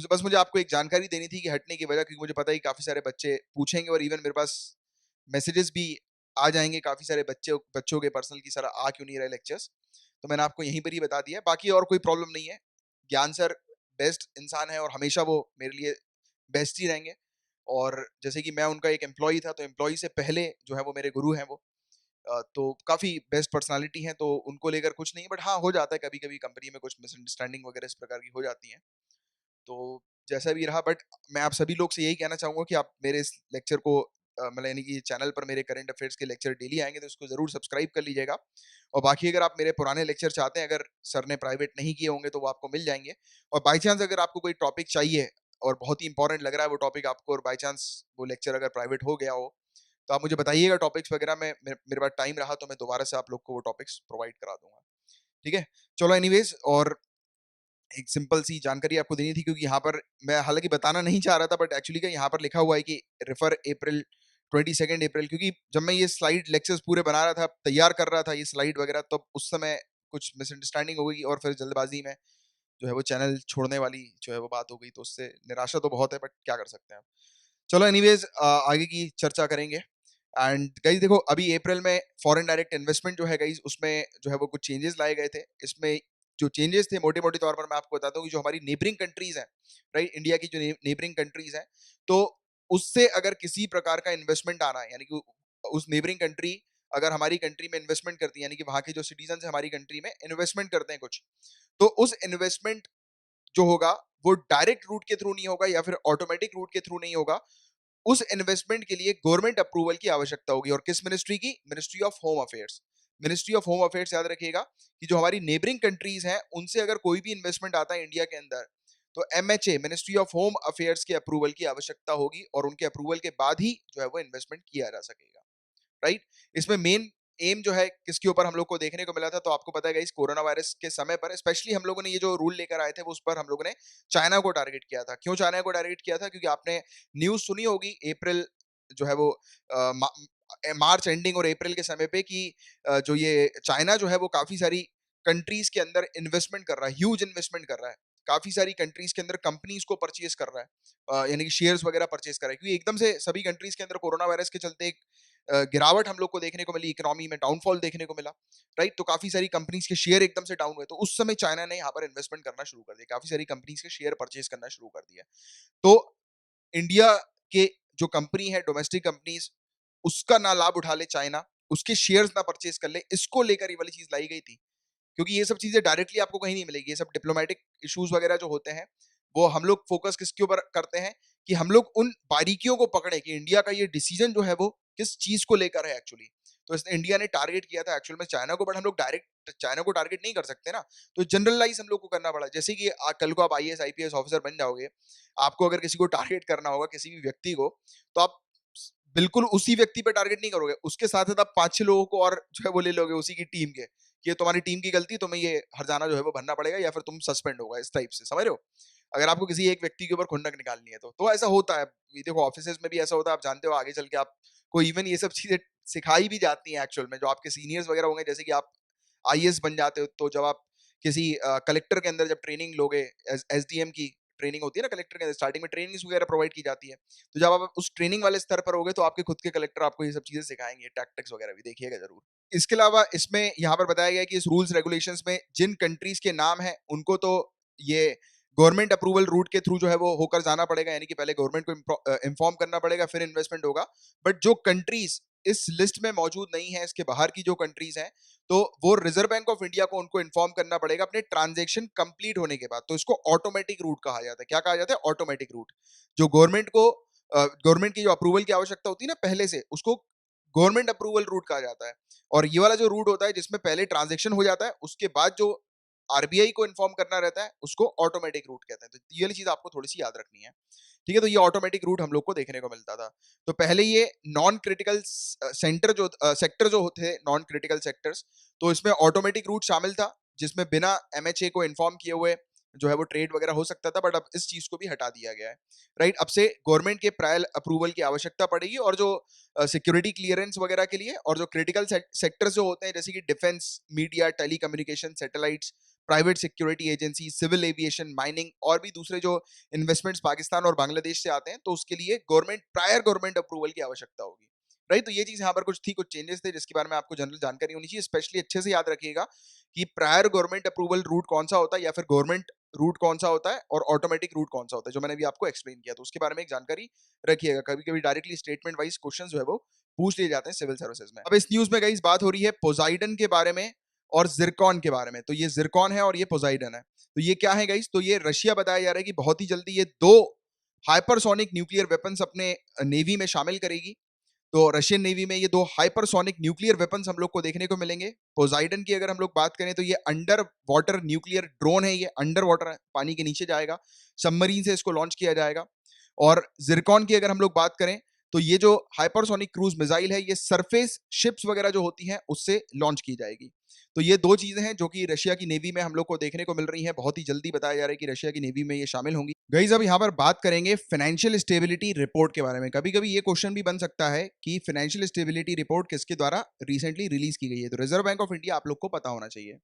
बस मुझे आपको एक जानकारी देनी थी कि हटने की वजह, क्योंकि मुझे पता है कि काफ़ी सारे बच्चे पूछेंगे और इवन मेरे पास मैसेजेस भी आ जाएंगे काफ़ी सारे बच्चों के पर्सनल की, सर आ क्यों नहीं रहे लेक्चर्स। तो मैंने आपको यहीं पर ही बता दिया है, बाकी और कोई प्रॉब्लम नहीं है। ज्ञान सर बेस्ट इंसान है और हमेशा वो मेरे लिए बेस्ट ही रहेंगे। और जैसे कि मैं उनका एक एम्प्लॉई था, तो एम्प्लॉई से पहले जो है वो मेरे गुरु हैं वो। तो काफ़ी बेस्ट पर्सनालिटी हैं, तो उनको लेकर कुछ नहीं है। बट हाँ, हो जाता है कभी-कभी कंपनी में कुछ मिसअंडरस्टैंडिंग वगैरह इस प्रकार की हो जाती हैं। तो जैसा भी रहा, बट मैं आप सभी लोग से यही कहना चाहूँगा कि आप मेरे इस लेक्चर को मतलब यानी कि चैनल पर मेरे करंट अफेयर्स के लेक्चर डेली आएँगे तो इसको ज़रूर सब्सक्राइब कर लीजिएगा। और बाकी अगर आप मेरे पुराने लेक्चर चाहते हैं, अगर सर ने प्राइवेट नहीं किए होंगे तो वो आपको मिल जाएँगे। और बाय चांस अगर आपको कोई टॉपिक चाहिए और बहुत ही इंपॉर्टेंट लग रहा है वो टॉपिक आपको, और बाय चांस वो लेक्चर अगर प्राइवेट हो गया हो, तो आप मुझे बताइएगा टॉपिक्स वगैरह में, मेरे पास टाइम रहा तो मैं दोबारा से आप लोग को वो टॉपिक्स प्रोवाइड करा दूंगा, ठीक है। चलो एनीवेज, और एक सिंपल सी जानकारी आपको देनी थी, क्योंकि यहाँ पर मैं हालांकि बताना नहीं चाह रहा था, बट एक्चुअली क्या यहाँ पर लिखा हुआ है कि रेफर अप्रैल 22 अप्रैल, क्योंकि जब मैं ये स्लाइड लेक्चर्स पूरे बना रहा था, तैयार कर रहा था ये स्लाइड वगैरह, तो उस समय कुछ मिसअंडरस्टैंडिंग हो गई और फिर जल्दबाजी में जो है वो चैनल छोड़ने वाली जो है वो बात हो गई। तो उससे निराशा तो बहुत है, बट क्या कर सकते हैं आप। चलो एनीवेज, आगे की चर्चा करेंगे। एंड गाइज देखो, अभी अप्रैल में फॉरेन डायरेक्ट इन्वेस्टमेंट जो है गाइज, उसमें जो है वो कुछ चेंजेस लाए गए थे। इसमें जो चेंजेस थे मोटे मोटे तौर पर मैं आपको बताता हूँ कि जो हमारी नेबरिंग कंट्रीज हैं, राइट, इंडिया की जो नेबरिंग कंट्रीज हैं, तो उससे अगर किसी प्रकार का इन्वेस्टमेंट आना है, यानी कि उस नेबरिंग कंट्री अगर हमारी कंट्री में इन्वेस्टमेंट करती है, यानी कि वहाँ के जो सिटीजन हमारी कंट्री में इन्वेस्टमेंट करते हैं कुछ, तो उस इन्वेस्टमेंट जो होगा वो डायरेक्ट रूट के थ्रू नहीं होगा या फिर ऑटोमेटिक रूट के थ्रू नहीं होगा। उस इन्वेस्टमेंट के लिए गवर्नमेंट अप्रूवल की आवश्यकता होगी। और किस मिनिस्ट्री की? Ministry of home affairs. Ministry of home affairs याद रखिएगा कि जो हमारी नेबरिंग कंट्रीज हैं उनसे अगर कोई भी इन्वेस्टमेंट आता है इंडिया के अंदर, तो MHA, ministry of home affairs के अप्रूवल की आवश्यकता होगी और उनके अप्रूवल के बाद ही जो है वो इन्वेस्टमेंट किया जा सकेगा, राइट। इसमें मेन एम जो है किसके ऊपर हम लोग को देखने को मिला था, तो आपको पता है इस कोरोना वायरस के समय पर स्पेशली हम लोगों ने ये जो रूल लेकर आए थे वो उस पर हम लोगों ने चाइना को टारगेट किया था। क्यों चाइना को टारगेट किया था? क्योंकि आपने न्यूज सुनी होगी अप्रैल जो है वो मार्च एंडिंग और अप्रैल के समय पे कि जो ये चाइना जो है वो काफी सारी कंट्रीज के अंदर इन्वेस्टमेंट कर रहा है, ह्यूज इन्वेस्टमेंट कर रहा है। काफी सारी कंट्रीज के अंदर कंपनीज को परचेज कर रहा है, यानी कि शेयर्स वगैरह परचेज कर रहा है, क्योंकि एकदम से सभी कंट्रीज के अंदर कोरोना वायरस के चलते एक गिरावट हम लोग को देखने को मिली, इकोनॉमी में डाउनफॉल देखने को मिला, राइट। तो काफी सारी कंपनीज के शेयर एकदम से डाउन हुए, तो उस समय चाइना ने यहाँ पर इन्वेस्टमेंट करना शुरू कर दिया, काफी सारी कंपनीज के शेयर परचेज करना शुरू कर दिया। तो इंडिया के जो कंपनी है, डोमेस्टिक कंपनीज, उसका ना लाभ उठा ले चाइना, उसके शेयर्स ना परचेज कर ले, इसको लेकर ये वाली चीज लाई गई थी। क्योंकि ये सब चीजें डायरेक्टली आपको कहीं नहीं मिलेगी। ये सब डिप्लोमेटिक इश्यूज वगैरह जो होते हैं वो हम लोग फोकस किसके ऊपर करते हैं कि हम लोग उन बारीकियों को पकड़े कि इंडिया का ये डिसीजन जो है वो किस चीज को लेकर है एक्चुअली। तो इसने इंडिया ने टारगेट किया था एक्चुअल में चाइना को, बट हम लोग डायरेक्ट चाइना को टारगेट नहीं कर सकते ना, तो जनरलाइज हम लोग को करना पड़ा। जैसे कि कल को आप आईएएस आईपीएस ऑफिसर बन जाओगे, आपको अगर किसी को टारगेट करना होगा, किसी भी व्यक्ति को, तो आप बिल्कुल उसी व्यक्ति पे टारगेट नहीं करोगे, उसके साथ साथ आप 5-6 लोगों को और जो है वो ले लोगे उसी की टीम के, कि ये तुम्हारी टीम की गलती, तुम्हें ये हर्जाना जो है वो भरना पड़ेगा या फिर तुम सस्पेंड होगा, इस टाइप से, समझ रहे हो? अगर आपको किसी एक व्यक्ति के ऊपर खुंदक निकालनी है तो ऐसा होता है। ये देखो ऑफिसेज में भी ऐसा होता है, आप जानते हो आगे चल के आपको इवन ये सब चीजें सिखाई भी जाती हैं एक्चुअल में, जो आपके सीनियर्स वगैरह होंगे। जैसे कि आप आईएएस बन जाते हो, तो जब आप किसी कलेक्टर के अंदर जब ट्रेनिंग लोगे, एसडीएम की ट्रेनिंग होती है ना कलेक्टर के अंदर, स्टार्टिंग में ट्रेनिंग्स वगैरह प्रोवाइड की जाती है, तो जब आप उस ट्रेनिंग वाले स्तर पर होगे तो आपके खुद के कलेक्टर आपको ये सब चीजें सिखाएंगे, टैक्टिक्स वगैरह भी देखिएगा जरूर। इसके अलावा इसमें यहाँ पर बताया गया है कि इस रूल्स रेगुलेशंस में जिन कंट्रीज के नाम है उनको तो ये गवर्नमेंट अप्रूवल रूट के थ्रू जो है वो होकर जाना पड़ेगा, यानी कि पहले गवर्नमेंट को इन्फॉर्म करना पड़ेगा, फिर इन्वेस्टमेंट होगा। बट जो कंट्रीज इस लिस्ट में मौजूद नहीं है, इसके बाहर की जो कंट्रीज हैं, तो वो रिजर्व बैंक ऑफ इंडिया को उनको इन्फॉर्म करना पड़ेगा अपने ट्रांजेक्शन कंप्लीट होने के बाद। तो इसको ऑटोमेटिक रूट कहा जाता है। क्या कहा जाता है? Automatic route. जो गवर्नमेंट की जो अप्रूवल की आवश्यकता होती है ना पहले से, उसको गवर्नमेंट अप्रूवल रूट कहा जाता है। और ये वाला जो रूट होता है जिसमें पहले ट्रांजेक्शन हो जाता है, उसके बाद जो आरबीआई को इन्फॉर्म करना रहता है, उसको ऑटोमेटिक रूट कहते हैं। तो ये वाली चीज आपको थोड़ी सी याद रखनी है, ठीक है? तो ये ऑटोमेटिक रूट हम लोग को देखने को मिलता था। तो पहले ये नॉन क्रिटिकल सेक्टर जो होते नॉन क्रिटिकल सेक्टर्स, तो इसमें ऑटोमेटिक रूट शामिल था, जिसमें बिना एमएचए को इन्फॉर्म किए हुए जो है वो ट्रेड वगैरह हो सकता था। बट अब इस चीज को भी हटा दिया गया है, राइट? अब से गवर्नमेंट के प्रायर अप्रूवल की आवश्यकता पड़ेगी, और जो सिक्योरिटी क्लियरेंस वगैरह के लिए, और जो क्रिटिकल सेक्टर्स जो होते हैं जैसे कि defence, media, telecommunication, satellites, private security agency, civil aviation, mining और भी दूसरे जो इन्वेस्टमेंट्स पाकिस्तान और बांग्लादेश से आते हैं, तो उसके लिए प्रायर गवर्नमेंट अप्रूवल की आवश्यकता होगी, राइट? तो ये चीज यहाँ पर कुछ थी, कुछ चेंजेस थे, जिसके बारे में आपको जनरल जानकारी होनी चाहिए। स्पेशली अच्छे से याद रखिएगा कि प्रायर गवर्नमेंट अप्रूवल रूट कौन सा होता है, या फिर गवर्नमेंट रूट कौन सा होता है, और ऑटोमेटिक रूट कौन सा होता है, जो मैंने भी आपको एक्सप्लेन किया। तो उसके बारे में एक जानकारी रखिएगा। कभी कभी डायरेक्टली स्टेटमेंट वाइज क्वेश्चन जो है वो पूछ लिए जाते हैं सिविल सर्विसेज में। अब इस न्यूज में गाइस बात हो रही है पोजाइडन के बारे में और जिरकॉन के बारे में। तो ये जिरकॉन है और ये पोजाइडन है। तो ये क्या है गाइस? तो ये रशिया बताया जा रहा है कि बहुत ही जल्दी ये 2 हाइपरसोनिक न्यूक्लियर वेपन्स अपने नेवी में शामिल करेगी। तो रशियन नेवी में ये 2 हाइपरसोनिक न्यूक्लियर वेपन्स हम लोग को देखने को मिलेंगे। पोजाइडन की अगर हम लोग बात करें तो ये अंडर वाटर न्यूक्लियर ड्रोन है, ये अंडर वाटर पानी के नीचे जाएगा, सबमरीन से इसको लॉन्च किया जाएगा। और जिरकॉन की अगर हम लोग बात करें तो ये जो हाइपरसोनिक क्रूज मिसाइल है, ये सरफेस शिप्स वगैरह जो होती हैं उससे लॉन्च की जाएगी। तो ये 2 चीजें हैं जो कि रशिया की नेवी में हम लोग को देखने को मिल रही हैं। बहुत ही जल्दी बताया जा रहा है कि रशिया की नेवी में ये शामिल होंगी। गाइस अब यहाँ पर बात करेंगे फाइनेंशियल स्टेबिलिटी रिपोर्ट के बारे में। कभी कभी ये क्वेश्चन भी बन सकता है कि फाइनेंशियल स्टेबिलिटी रिपोर्ट किसके द्वारा रिसेंटली रिलीज की गई है। तो रिजर्व बैंक ऑफ इंडिया आप लोग को पता होना चाहिए।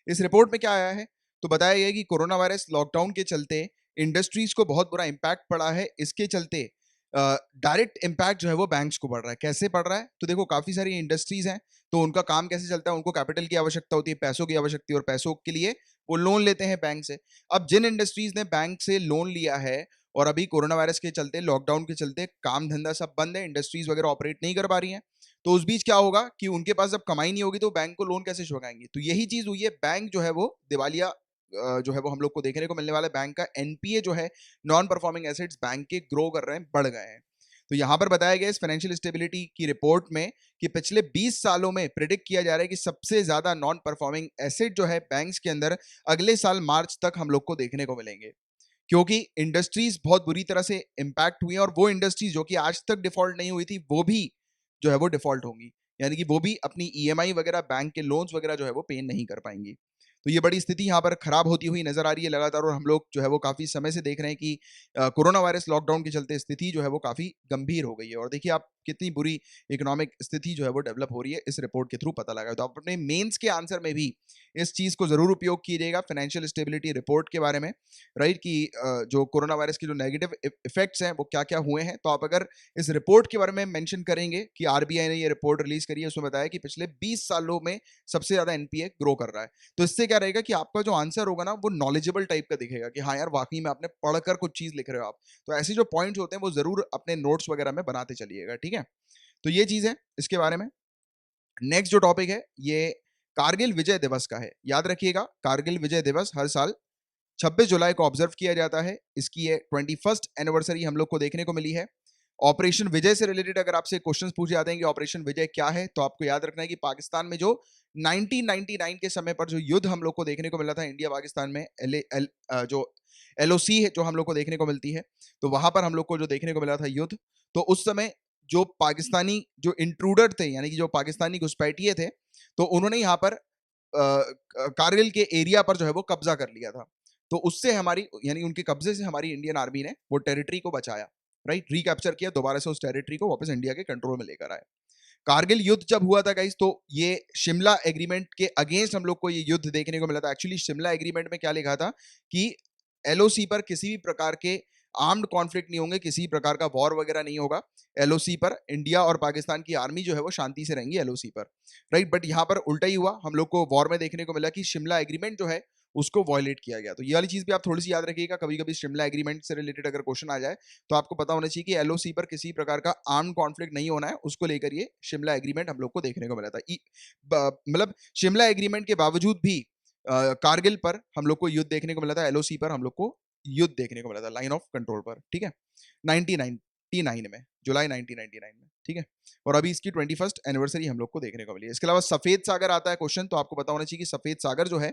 इस रिपोर्ट में क्या आया है? तो बताया गया है कि कोरोना वायरस लॉकडाउन के चलते इंडस्ट्रीज को बहुत बुरा इंपैक्ट पड़ा है। इसके चलते डायरेक्ट इंपैक्ट जो है वो बैंक्स को पड़ रहा है। कैसे पड़ रहा है? तो देखो काफी सारी इंडस्ट्रीज हैं, तो उनका काम कैसे चलता है? उनको कैपिटल की आवश्यकता होती है, पैसों की आवश्यकता, और पैसों के लिए वो लोन लेते हैं बैंक से। अब जिन इंडस्ट्रीज ने बैंक से लोन लिया है और अभी कोरोना वायरस के चलते, लॉकडाउन के चलते काम धंधा सब बंद है, इंडस्ट्रीज वगैरह ऑपरेट नहीं कर पा रही हैं, तो उस बीच क्या होगा कि उनके पास जब कमाई नहीं होगी तो बैंक को लोन कैसे चुकाएंगे? तो यही चीज हुई है। बैंक जो है वो दिवालिया जो है वो हम लोग को देखने को मिलने वाला है। बैंक का एनपीए जो है, नॉन परफॉर्मिंग एसेट्स बैंक के ग्रो कर रहे हैं, बढ़ गए हैं। तो यहां पर बताया गया इस फाइनेंशियल स्टेबिलिटी की रिपोर्ट में कि पिछले 20 सालों में प्रिडिक्ट किया जा रहा है कि सबसे ज्यादा नॉन परफॉर्मिंग एसेट जो है बैंक्स के अंदर अगले साल मार्च तक हम लोग को देखने को मिलेंगे, क्योंकि इंडस्ट्रीज बहुत बुरी तरह से इंपैक्ट हुई हैं, और वो इंडस्ट्रीज जो कि आज तक डिफॉल्ट नहीं हुई थी वो भी जो है वो डिफॉल्ट होंगी, यानी कि वो भी अपनी ईएमआई वगैरह, बैंक के लोन्स वगैरह जो है वो पे नहीं कर पाएंगी। तो ये बड़ी स्थिति यहाँ पर खराब होती हुई नजर आ रही है लगातार, और हम लोग जो है वो काफी समय से देख रहे हैं कि कोरोना वायरस लॉकडाउन के चलते स्थिति जो है वो काफी गंभीर हो गई है। और देखिए आप कितनी बुरी इकोनॉमिक स्थिति जो है वो डेवलप हो रही है, इस रिपोर्ट के थ्रू पता लगा। तो आप अपने मेंस के आंसर में भी इस चीज को जरूर उपयोग कीजिएगा, फाइनेंशियल स्टेबिलिटी रिपोर्ट के बारे में, राइट? कि जो कोरोना वायरस के जो नेगेटिव इफेक्ट्स हैं वो क्या क्या हुए हैं। तो आप अगर इस रिपोर्ट के बारे में मेंशन करेंगे कि आरबीआई ने ये रिपोर्ट रिलीज करी है, उसमें बताया कि पिछले 20 सालों में सबसे ज्यादा एनपीए ग्रो कर रहा है, तो इससे क्या रहेगा कि आपका जो आंसर होगा ना वो नॉलेजेबल टाइप का दिखेगा कि हाँ यार वाकई में आपने पढ़कर कुछ चीज लिख रहे हो आप। तो ऐसे जो पॉइंट्स होते हैं वो जरूर अपने नोट्स वगैरह में बनाते चलिएगा, ठीक है? तो ये चीज है इसके बारे में। नेक्स्ट जो टॉपिक है ये कारगिल विजय दिवस का है। याद रखिएगा, कारगिल विजय दिवस हर साल 26 जुलाई को ऑब्जर्व किया जाता है। इसकी ये 21st एनिवर्सरी हम लोग को देखने को मिली है। ऑपरेशन विजय से रिलेटेड अगर आपसे क्वेश्चंस पूछे जाते हैं कि ऑपरेशन विजय क्या है, तो आपको याद रखना है कि पाकिस्तान में जो 1999 के समय पर जो युद्ध हम लोग को देखने को मिला था इंडिया पाकिस्तान में, जो एलओसी है जो हम लोग को देखने को मिलती है, तो वहां पर हम लोग को जो देखने को मिला था युद्ध, तो उस समय जो पाकिस्तानी जो इंट्रूडर थे, यानी कि जो पाकिस्तानी घुसपैठिए थे, तो उन्होंने यहाँ पर कारगिल के एरिया पर जो है वो कब्जा कर लिया था। तो उससे हमारी, यानी उनके कब्जे से हमारी इंडियन आर्मी ने वो टेरिटरी को बचाया, राइट, रिकैप्चर किया, दोबारा से उस टेरिटरी को वापस इंडिया के कंट्रोल में लेकर आए। कारगिल युद्ध जब हुआ था गाइस, तो ये शिमला एग्रीमेंट के अगेंस्ट हम लोग को ये युद्ध देखने को मिला था। एक्चुअली शिमला एग्रीमेंट में क्या लिखा था कि एलओसी पर किसी भी प्रकार के आर्म्ड कॉन्फ्लिक्ट नहीं होंगे, किसी प्रकार का वॉर वगैरह नहीं होगा। एलओसी पर इंडिया और पाकिस्तान की आर्मी जो है वो शांति से रहेंगी एलओसी पर, राइट। बट यहाँ पर उल्टा ही हुआ, हम लोग को वॉर में देखने को मिला कि शिमला एग्रीमेंट जो है उसको वॉयलेट किया गया। तो ये वाली चीज भी आप थोड़ी सी याद रखिएगा, कभी कभी शिमला एग्रीमेंट से रिलेटेड अगर क्वेश्चन आ जाए तो आपको पता होना चाहिए कि एलओसी पर किसी प्रकार का आर्म कॉन्फ्लिक्ट नहीं होना है, उसको लेकर ये शिमला एग्रीमेंट हम लोग को देखने को मिला था। मतलब शिमला एग्रीमेंट के बावजूद भी कारगिल पर हम लोग को युद्ध देखने को मिला था, एलओसी पर हम लोग को युद्ध देखने को मिला था, लाइन ऑफ कंट्रोल पर, ठीक है, 1999 में, जुलाई 1999 में, ठीक है। और अभी इसकी 21st एनिवर्सरी हम लोग को देखने को मिली है। इसके अलावा सफेद सागर आता है क्वेश्चन, तो आपको पता होना चाहिए कि सफेद सागर जो है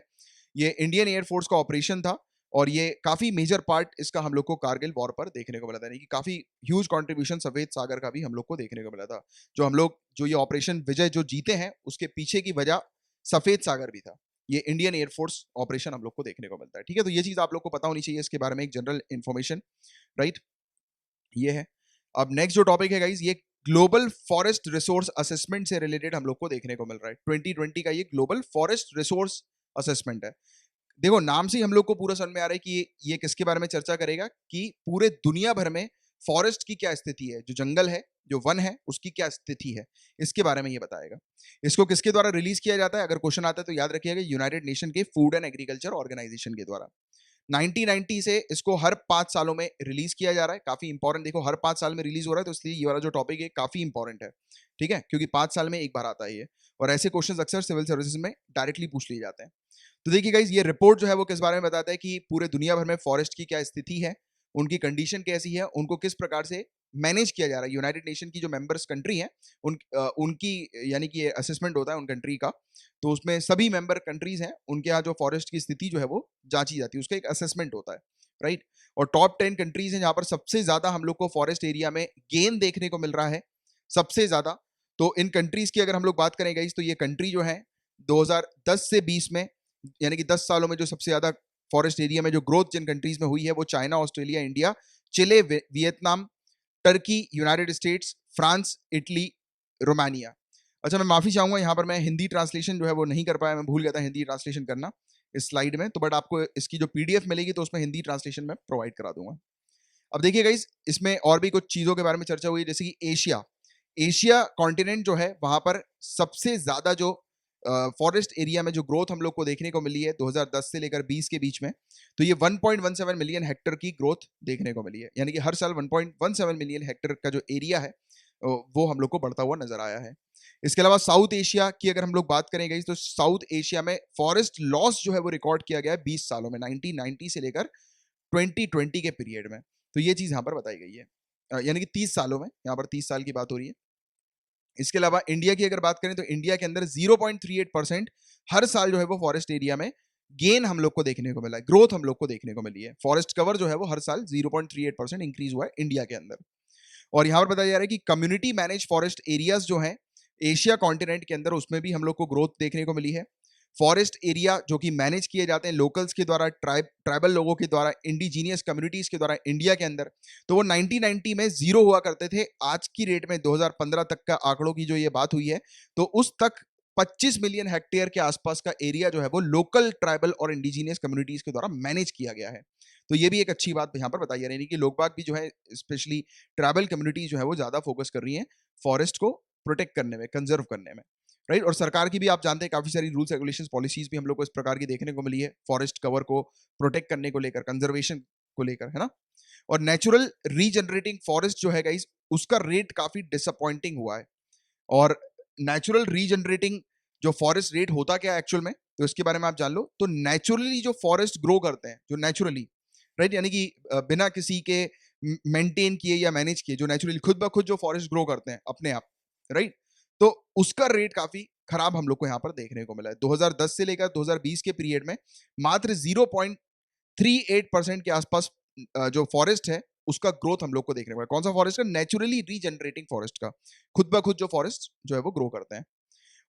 ये इंडियन एयरफोर्स का ऑपरेशन था, और ये काफी मेजर पार्ट इसका हम लोग को कारगिल वॉर पर देखने को मिला था, यानी कि काफी ह्यूज कंट्रीब्यूशन सफेद सागर का भी हम लोग को देखने को मिला था। जो ये ऑपरेशन विजय जो जीते हैं उसके पीछे की वजह सफेद सागर भी था। ये इंडियन एयरफोर्स ऑपरेशन हम लोग को देखने को मिलता है, ठीक है। तो ये चीज आप लोग को पता होनी चाहिए इसके बारे में, एक जनरल इंफॉर्मेशन, राइट, ये है। अब नेक्स्ट जो टॉपिक है गाइस, ये ग्लोबल फॉरेस्ट रिसोर्स असेसमेंट से रिलेटेड हम लोग को देखने को मिल रहा है। 2020 का ये ग्लोबल फॉरेस्ट रिसोर्स असेसमेंट है। देखो, नाम से ही हम लोग को पूरा समझ में आ रहा है कि ये किसके बारे में चर्चा करेगा, कि पूरे दुनिया भर में फॉरेस्ट की क्या स्थिति है, जो जंगल है, जो वन है, उसकी क्या स्थिति है, इसके बारे में ये बताएगा। इसको किसके द्वारा रिलीज किया जाता है, अगर क्वेश्चन आता है तो याद रखिएगा, यूनाइटेड नेशन के फूड एंड एग्रीकल्चर ऑर्गेनाइजेशन के द्वारा। 1990 से इसको हर 5 सालों में रिलीज किया जा रहा है। काफी इंपॉर्टेंट, देखो हर 5 साल में रिलीज हो रहा है, तो इसलिए ये वाला जो टॉपिक है काफी इंपॉर्टेंट है, ठीक है, क्योंकि 5 साल में एक बार आता है ये, और ऐसे क्वेश्चंस अक्सर सिविल सर्विसेज में डायरेक्टली पूछ लिए जाते हैं। तो देखिए गाइस, ये रिपोर्ट जो है वो किस बारे में बताता है कि पूरे दुनिया भर में फॉरेस्ट की क्या स्थिति है, उनकी कंडीशन कैसी है, उनको किस प्रकार से मैनेज किया जा रहा है। यूनाइटेड नेशन की जो मेंबर्स कंट्री है उनकी, यानी कि असेसमेंट होता है उन कंट्री का, तो उसमें सभी मेंबर कंट्रीज हैं, उनके यहाँ जो फॉरेस्ट की स्थिति जो है वो जांची जाती है, उसका एक असेसमेंट होता है, राइट। और टॉप 10 कंट्रीज हैं जहां पर सबसे ज्यादा हम लोग को फॉरेस्ट एरिया में गेन देखने को मिल रहा है, सबसे ज्यादा। तो इन कंट्रीज की अगर हम लोग बात करें गाइस, तो ये कंट्री जो है 2010 से 20 में, यानी कि 10 सालों में जो सबसे ज्यादा फॉरेस्ट एरिया में जो ग्रोथ जिन कंट्रीज में हुई है वो China, Australia, India, Chile, Vietnam, Turkey, United States, France, Italy, Romania. अच्छा, मैं माफी चाहूंगा, यहाँ पर मैं हिंदी ट्रांसलेशन जो है वो नहीं कर पाया, मैं भूल गया था हिंदी ट्रांसलेशन करना इस स्लाइड में, तो बट आपको इसकी जो पीडीएफ मिलेगी तो उसमें हिंदी ट्रांसलेशन में प्रोवाइड करा दूंगा। अब देखिए गाइस, इसमें और भी कुछ चीजों के बारे में चर्चा हुई, जैसे कि एशिया, एशिया कॉन्टिनेंट जो है वहां पर सबसे ज्यादा जो फॉरेस्ट एरिया में जो ग्रोथ हम लोग को देखने को मिली है 2010 से लेकर 20 के बीच में, तो ये 1.17 मिलियन हेक्टर की ग्रोथ देखने को मिली है, यानी कि हर साल 1.17 मिलियन हेक्टर का जो एरिया है वो हम लोग को बढ़ता हुआ नजर आया है। इसके अलावा साउथ एशिया की अगर हम लोग बात करेंगे तो साउथ एशिया में फॉरेस्ट लॉस जो है वो रिकॉर्ड किया गया है 20 सालों में, 1990 से लेकर 2020 के पीरियड में। तो ये चीज यहाँ पर बताई गई है, यानी कि 30 सालों में, यहाँ पर 30 साल की बात हो रही है। इसके अलावा इंडिया की अगर बात करें तो इंडिया के अंदर 0.38% हर साल जो है वो फॉरेस्ट एरिया में गेन हम लोग को देखने को मिला है, ग्रोथ हम लोग को देखने को मिली है। फॉरेस्ट कवर जो है वो हर साल 0.38% इंक्रीज हुआ है इंडिया के अंदर। और यहां पर बताया जा रहा है कि कम्युनिटी मैनेज फॉरेस्ट एरियाज जो है एशिया कॉन्टिनेंट के अंदर, उसमें भी हम लोग को ग्रोथ देखने को मिली है। फॉरेस्ट एरिया जो कि मैनेज किए जाते हैं लोकल्स के द्वारा, ट्राइबल लोगों के द्वारा, इंडिजीनियस कम्युनिटीज के द्वारा इंडिया के अंदर, तो वो 1990 में 0 हुआ करते थे। आज की रेट में 2015 तक का आंकड़ों की जो ये बात हुई है, तो उस तक 25 मिलियन हेक्टेयर के आसपास का एरिया जो है वो लोकल ट्राइबल और इंडिजीनियस कम्युनिटीज के द्वारा मैनेज किया गया है। तो ये भी एक अच्छी बात यहाँ पर बताई जा रही है कि लोग बाग भी जो है, स्पेशली ट्राइबल कम्युनिटीज जो है वो ज्यादा फोकस कर रही हैं फॉरेस्ट को प्रोटेक्ट करने में, कंजर्व करने में, राइट। और सरकार की भी आप जानते हैं काफी सारी रूल्स रेगुलेशंस पॉलिसीज भी हम लोग को इस प्रकार की देखने को मिली है, फॉरेस्ट कवर को प्रोटेक्ट करने को लेकर, कंजर्वेशन को लेकर, है ना। और नेचुरल रीजनरेटिंग फॉरेस्ट जो है गाइस, उसका रेट काफी डिसअपॉइंटिंग हुआ है। और नेचुरल रीजनरेटिंग जो फॉरेस्ट रेट होता क्या है एक्चुअल में, तो इसके बारे में आप जान लो। तो नेचुरली जो फॉरेस्ट ग्रो करते हैं, जो नेचुरली, राइट, यानी कि बिना किसी के मेंटेन किए या मैनेज किए, जो नेचुरली खुद ब खुद जो फॉरेस्ट ग्रो करते हैं अपने आप, राइट, तो उसका रेट काफी खराब हम लोग को यहाँ पर देखने को मिला है। 2010 से लेकर 2020 के पीरियड में मात्र 0.38% के आसपास जो फॉरेस्ट है उसका ग्रोथ हम लोग को देखने को मिला। कौन सा फॉरेस्ट का? नेचुरली रीजनरेटिंग फॉरेस्ट का, खुद ब खुद जो फॉरेस्ट जो है वो ग्रो करते हैं।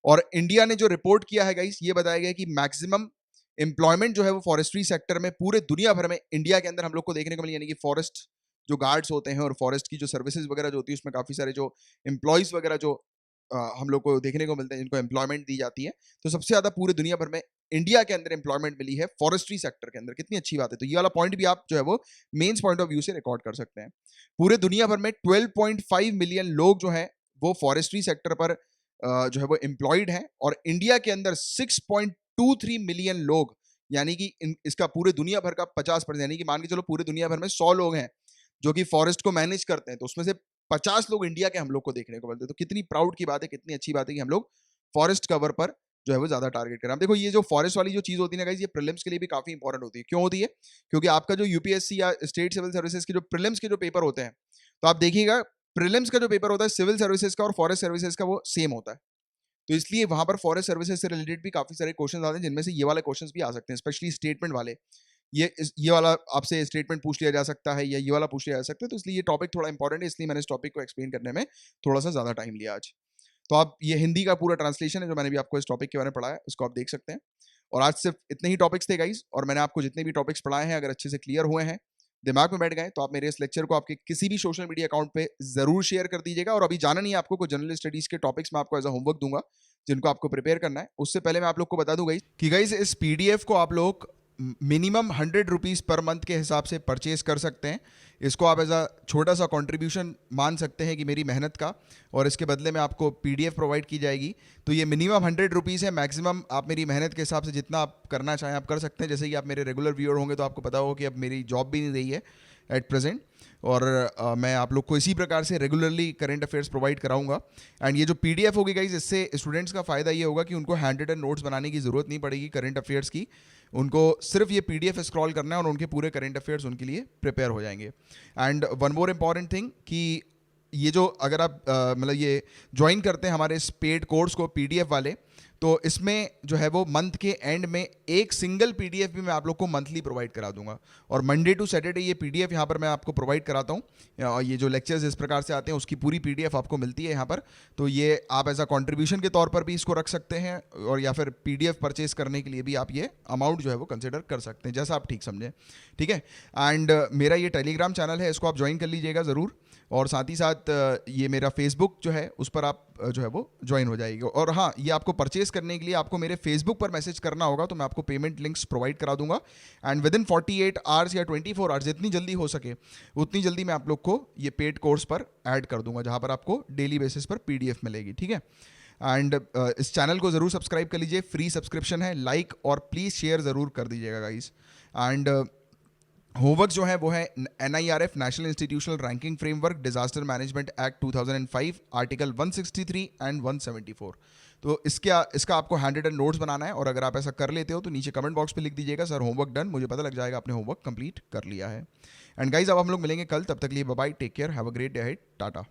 और इंडिया ने जो रिपोर्ट किया है गाइस, ये बताया गया कि मैक्सिमम एम्प्लॉयमेंट जो है वो फॉरेस्ट्री सेक्टर में पूरे दुनिया भर में इंडिया के अंदर हम लोग को देखने को मिली, यानी कि फॉरेस्ट जो गार्ड्स होते हैं और फॉरेस्ट की जो सर्विसेज वगैरह जो होती है उसमें काफी सारे जो एम्प्लॉयज वगैरह जो हम लोग को देखने को मिलते हैं, जिनको एम्प्लॉयमेंट दी जाती है, तो सबसे ज्यादा पूरे दुनिया भर में इंडिया के अंदर एम्प्लॉयमेंट मिली है फॉरेस्ट्री सेक्टर के अंदर। कितनी अच्छी बात है। तो ये वाला पॉइंट भी आप जो है वो मेंस पॉइंट ऑफ व्यू से रिकॉर्ड कर सकते हैं। पूरे दुनिया भर में 12.5 मिलियन लोग जो है वो फॉरेस्ट्री सेक्टर पर जो है वो एम्प्लॉयड हैं, और इंडिया के अंदर 6.23 मिलियन लोग, यानी कि इसका पूरे दुनिया भर का 50%, यानी कि मान के चलो पूरे दुनिया भर में 100 लोग हैं जो कि फॉरेस्ट को मैनेज करते हैं, तो उसमें से 50 लोग इंडिया के हम लोग को देखने को मिलते हैं। तो कितनी प्राउड की बात है, कितनी अच्छी बात है कि हम लोग फॉरेस्ट कवर पर जो है वो ज्यादा टारगेट करें। देखो ये जो फॉरेस्ट वाली जो चीज होती है ना गाइस, ये प्रीलिम्स के लिए भी काफी इंपॉर्टेंट होती है। क्यों होती है? क्योंकि आपका जो यूपीएससी या स्टेट सिविल सर्विसेज के जो प्रीलिम्स के जो पेपर होते हैं, तो आप देखिएगा प्रीलिम्स का जो पेपर होता है सिविल सर्विसेज का और फॉरेस्ट सर्विसेज का वो सेम होता है। तो इसलिए वहां पर फॉरेस्ट सर्विसेज से रिलेटेड भी काफी सारे क्वेश्चन आते हैं, जिनमें से ये वाले क्वेश्चन भी आ सकते हैं, स्पेशली स्टेटमेंट वाले। ये वाला आपसे स्टेटमेंट पूछ लिया जा सकता है या ये वाला पूछ लिया जा सकता है। तो इसलिए ये टॉपिक थोड़ा इंपॉर्टेंट है, इसलिए मैंने इस टॉपिक को एक्सप्लेन करने में थोड़ा सा ज्यादा टाइम लिया आज। तो आप ये हिंदी का पूरा ट्रांसलेशन है जो मैंने भी आपको इस टॉपिक के बारे में पढ़ाया, उसको आप देख सकते हैं। और आज सिर्फ इतने ही टॉपिक्स थे गाइज, और मैंने आपको जितने भी टॉपिक्स पढ़ाए हैं अगर अच्छे से क्लियर हुए हैं, दिमाग में बैठ गए, तो आप मेरे इस लेक्चर को आपके किसी भी सोशल मीडिया अकाउंट पे जरूर शेयर कर दीजिएगा। और अभी जाना नहीं है आपको, कुछ जनरल स्टडीज के टॉपिक्स मैं आपको एज अ होमवर्क दूंगा जिनको आपको प्रिपेयर करना है। उससे पहले मैं आप लोग को बता दूं गाइज कि गाइज इस पीडीएफ को आप लोग मिनिमम 100 रुपीज़ पर मंथ के हिसाब से परचेज कर सकते हैं। इसको आप एज अ छोटा सा कंट्रीब्यूशन मान सकते हैं कि मेरी मेहनत का, और इसके बदले में आपको पीडीएफ प्रोवाइड की जाएगी। तो ये मिनिमम 100 रुपीज़ है, मैक्सिमम आप मेरी मेहनत के हिसाब से जितना आप करना चाहें आप कर सकते हैं। जैसे कि आप मेरे रेगुलर व्यूअर होंगे तो आपको पता होगा कि अब मेरी जॉब भी नहीं रही है एट प्रेजेंट, और मैं आप लोग को इसी प्रकार से रेगुलरली करंट अफेयर्स प्रोवाइड कराऊंगा। एंड ये जो पीडीएफ होगी गाइज, इससे स्टूडेंट्स का फ़ायदा ये होगा कि उनको हैंड रिटन नोट्स बनाने की ज़रूरत नहीं पड़ेगी करंट अफेयर्स की। उनको सिर्फ ये पीडीएफ स्क्रॉल करना है और उनके पूरे करंट अफेयर्स उनके लिए प्रिपेयर हो जाएंगे। And one more important thing कि ये जो अगर आप मतलब ये ज्वाइन करते हैं हमारे इस पेड कोर्स को पीडीएफ वाले, तो इसमें जो है वो मंथ के एंड में एक सिंगल पीडीएफ भी मैं आप लोग को मंथली प्रोवाइड करा दूंगा। और मंडे टू सैटरडे ये पीडीएफ यहाँ पर मैं आपको प्रोवाइड कराता हूँ। और ये जो लेक्चर्स इस प्रकार से आते हैं उसकी पूरी पीडीएफ आपको मिलती है यहाँ पर। तो ये आप एज अ कॉन्ट्रीब्यूशन के तौर पर भी इसको रख सकते हैं, और या फिर पीडीएफ परचेज करने के लिए भी आप ये अमाउंट जो है वो कंसिडर कर सकते हैं, जैसा आप ठीक समझें। ठीक है। एंड मेरा ये टेलीग्राम चैनल है, इसको आप ज्वाइन कर लीजिएगा ज़रूर। और साथ ही साथ ये मेरा फेसबुक जो है उस पर आप जो है वो ज्वाइन हो जाएगी। और हाँ, ये आपको परचेस करने के लिए आपको मेरे फेसबुक पर मैसेज करना होगा, तो मैं आपको पेमेंट लिंक्स प्रोवाइड करा दूंगा। एंड विद इन 48 आवर्स या 24 आवर्स, जितनी जल्दी हो सके उतनी जल्दी मैं आप लोग को ये पेड कोर्स पर ऐड कर दूंगा, जहाँ पर आपको डेली बेसिस पर पीडीएफ मिलेगी। ठीक है। एंड इस चैनल को ज़रूर सब्सक्राइब कर लीजिए, फ्री सब्सक्रिप्शन है। लाइक और प्लीज़ शेयर ज़रूर कर दीजिएगा गाइस। एंड होमवर्क जो है वो है NIRF national institutional ranking framework disaster management act 2005 article 163 and 174। तो इसका आपको हैंड रिटन नोट्स बनाना है, और अगर आप ऐसा कर लेते हो तो नीचे कमेंट बॉक्स पे लिख दीजिएगा सर होमवर्क डन, मुझे पता लग जाएगा आपने होमवर्क कंप्लीट कर लिया है। एंड गाइज अब हम लोग मिलेंगे कल, तब तक लिए bye bye, take care, have a great day ahead, Tata.